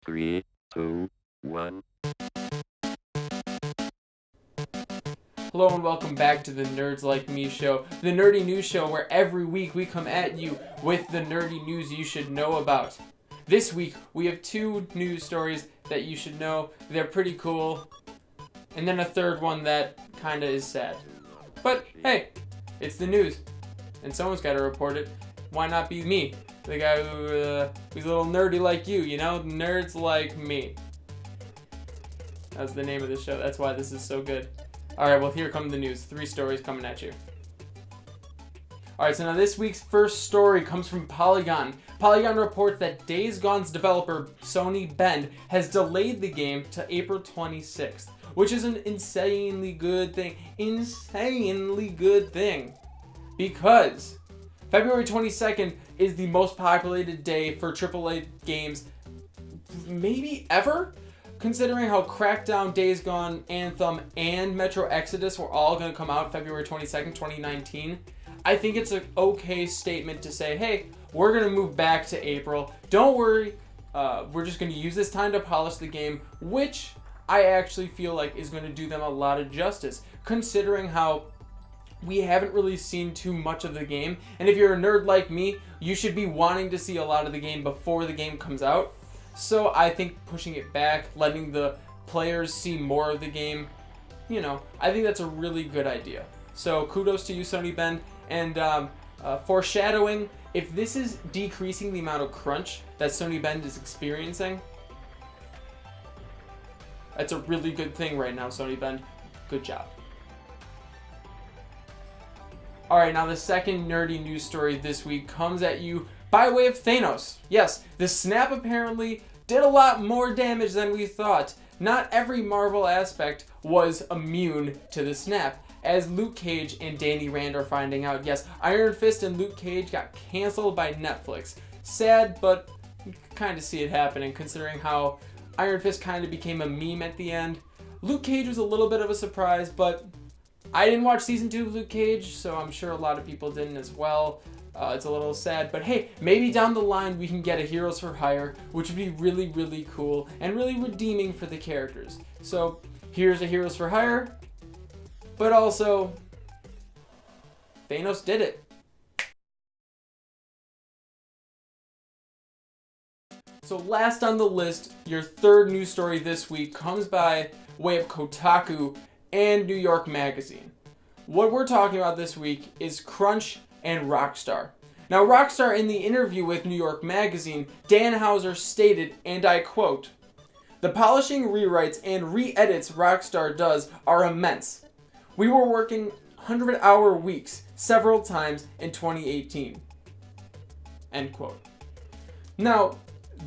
3, 2, 1. Hello and welcome back to the Nerds Like Me show, the nerdy news show where every week we come at you with the nerdy news you should know about. This week we have two news stories that you should know. They're pretty cool. And then a third one that kinda is sad. But hey, it's the news. And someone's gotta report it. Why not be me? The guy who's a little nerdy like you know? Nerds Like Me. That's the name of the show. That's why this is so good. Alright, well, here come the news. 3 stories coming at you. Alright, so now this week's first story comes from Polygon. Polygon reports that Days Gone's developer, Sony Bend, has delayed the game to April 26th, which is an insanely good thing. Insanely good thing. Because February 22nd is the most populated day for AAA games maybe ever? Considering how Crackdown, Days Gone, Anthem, and Metro Exodus were all going to come out February 22nd, 2019, I think it's an okay statement to say, hey, we're going to move back to April. Don't worry, we're just going to use this time to polish the game, which I actually feel like is going to do them a lot of justice, considering how we haven't really seen too much of the game. And if you're a nerd like me, you should be wanting to see a lot of the game before the game comes out. So I think pushing it back, letting the players see more of the game, I think that's a really good idea. So kudos to you, Sony Bend. And foreshadowing, if this is decreasing the amount of crunch that Sony Bend is experiencing, that's a really good thing right now, Sony Bend. Good job. Alright, now the second nerdy news story this week comes at you by way of Thanos. Yes, the snap apparently did a lot more damage than we thought. Not every Marvel aspect was immune to the snap, as Luke Cage and Danny Rand are finding out. Yes, Iron Fist and Luke Cage got canceled by Netflix. Sad, but you can kind of see it happening, considering how Iron Fist kind of became a meme at the end. Luke Cage was a little bit of a surprise, but I didn't watch season 2 of Luke Cage, so I'm sure a lot of people didn't as well. It's a little sad, but hey, maybe down the line we can get a Heroes for Hire, which would be really, really cool and really redeeming for the characters. So here's a Heroes for Hire, but also Thanos did it. So last on the list, your third news story this week comes by way of Kotaku and New York Magazine. What we're talking about this week is crunch and Rockstar. Now, Rockstar, in the interview with New York Magazine, Dan Houser stated, and I quote, "The polishing, rewrites, and re-edits Rockstar does are immense. We were working 100-hour weeks several times in 2018. End quote. Now,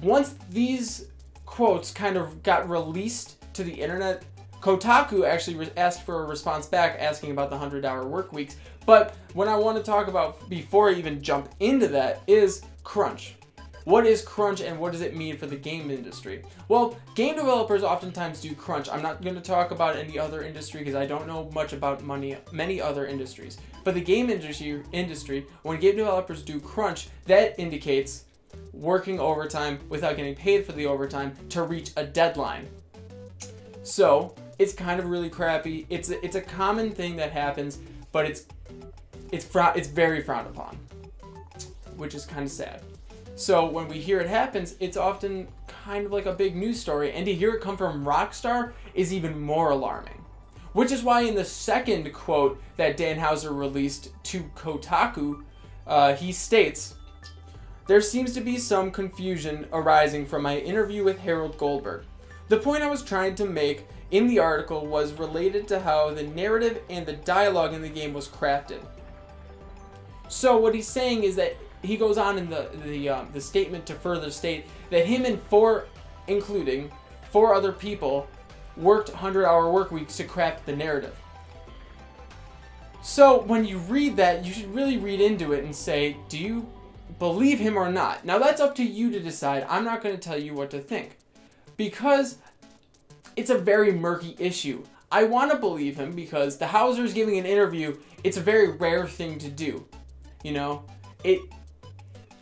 once these quotes kind of got released to the internet, Kotaku actually asked for a response back asking about the 100-hour work weeks. But what I want to talk about before I even jump into that is crunch. What is crunch and what does it mean for the game industry? Well, game developers oftentimes do crunch. I'm not going to talk about any other industry because I don't know much about many other industries. But the game industry, when game developers do crunch, that indicates working overtime without getting paid for the overtime to reach a deadline. So it's kind of really crappy. It's a common thing that happens, but it's very frowned upon, which is kind of sad. So when we hear it happens, it's often kind of like a big news story, and to hear it come from Rockstar is even more alarming. Which is why in the second quote that Dan Houser released to Kotaku, he states, "There seems to be some confusion arising from my interview with Harold Goldberg. The point I was trying to make in the article was related to how the narrative and the dialogue in the game was crafted." So what he's saying is that he goes on in the statement to further state that him and including four other people, worked 100-hour work weeks to craft the narrative. So when you read that, you should really read into it and say, do you believe him or not? Now that's up to you to decide. I'm not going to tell you what to think, because it's a very murky issue. I want to believe him because the Hauser's giving an interview. It's a very rare thing to do.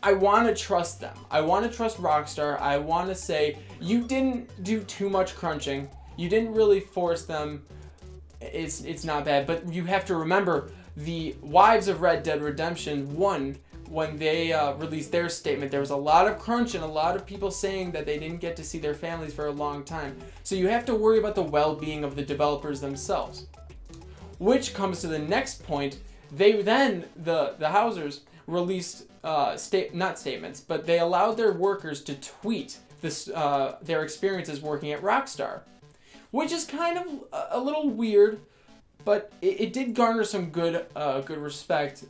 I want to trust them. I want to trust Rockstar. I want to say, you didn't do too much crunching. You didn't really force them. It's not bad, but you have to remember the wives of Red Dead Redemption 1, when they released their statement, there was a lot of crunch and a lot of people saying that they didn't get to see their families for a long time. So you have to worry about the well-being of the developers themselves. Which comes to the next point. They then, the Housers, released not statements, but they allowed their workers to tweet their experiences working at Rockstar, which is kind of a little weird, but it did garner some good respect.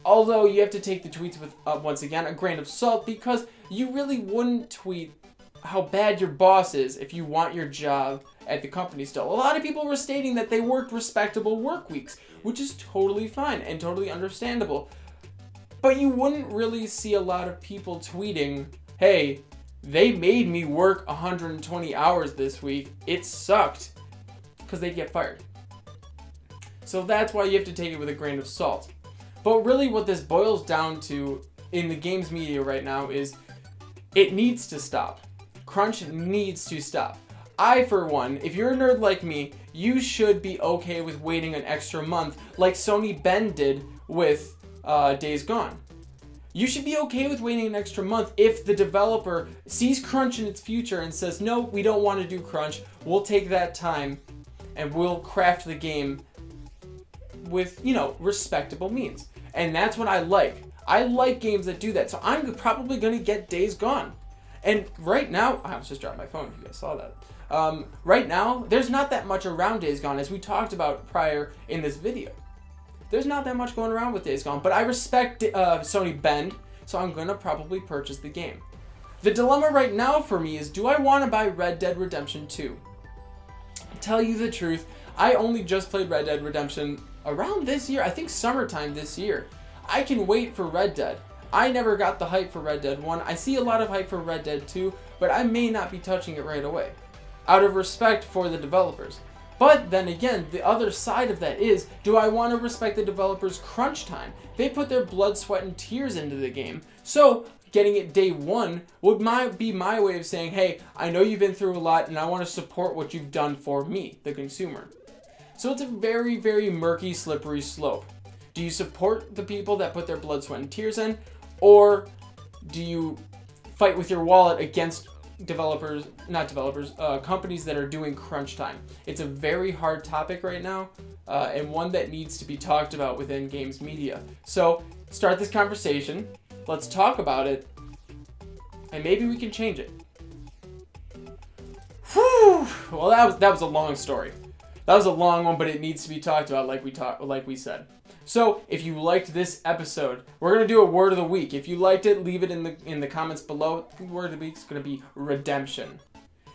Although you have to take the tweets with, once again, a grain of salt, because you really wouldn't tweet how bad your boss is if you want your job at the company still. A lot of people were stating that they worked respectable work weeks, which is totally fine and totally understandable. But you wouldn't really see a lot of people tweeting, hey, they made me work 120 hours this week. It sucked. Because they'd get fired. So that's why you have to take it with a grain of salt. But really what this boils down to in the games media right now is it needs to stop. Crunch needs to stop. I, for one, if you're a nerd like me, you should be okay with waiting an extra month like Sony Ben did with Days Gone. You should be okay with waiting an extra month if the developer sees crunch in its future and says, no, we don't want to do crunch. We'll take that time and we'll craft the game with, respectable means. And that's what I like. I like games that do that. So I'm probably going to get Days Gone. And right now, I was just dropping my phone if you guys saw that. Right now, there's not that much around Days Gone, as we talked about prior in this video. There's not that much going around with Days Gone, but I respect Sony Bend, so I'm going to probably purchase the game. The dilemma right now for me is, do I want to buy Red Dead Redemption 2? To tell you the truth, I only just played Red Dead Redemption around this year. I think summertime this year. I can wait for Red Dead. I never got the hype for Red Dead 1. I see a lot of hype for Red Dead 2, but I may not be touching it right away, out of respect for the developers. But then again, the other side of that is, do I want to respect the developers' crunch time? They put their blood, sweat, and tears into the game. So getting it day one would be my way of saying, hey, I know you've been through a lot, and I want to support what you've done for me, the consumer. So it's a very, very murky, slippery slope. Do you support the people that put their blood, sweat, and tears in? Or do you fight with your wallet against companies that are doing crunch time? It's a very hard topic right now, and one that needs to be talked about within games media. So start this conversation. Let's talk about it, and maybe we can change it. Whew. Well, that was a long story. That was a long one, but it needs to be talked about, like we said. So, if you liked this episode, we're gonna do a word of the week. If you liked it, leave it in the comments below. The word of the week is gonna be redemption.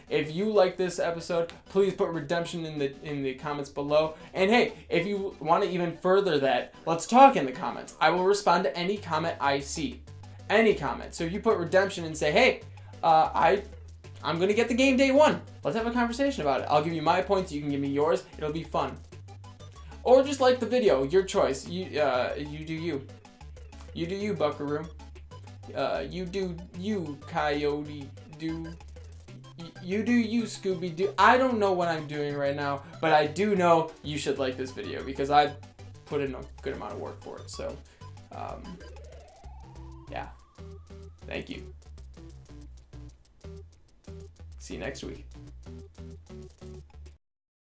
If you like this episode, please put redemption in the comments below. And hey, if you want to even further that, let's talk in the comments. I will respond to any comment I see, any comment. So if you put redemption and say, hey, I'm gonna get the game day one. Let's have a conversation about it. I'll give you my points. You can give me yours. It'll be fun. Or just like the video, your choice. You do you. You do you, Buckaroo. You do you, Coyote. You do you, Scooby-Doo. I don't know what I'm doing right now, but I do know you should like this video because I put in a good amount of work for it. So, yeah. Thank you. See you next week.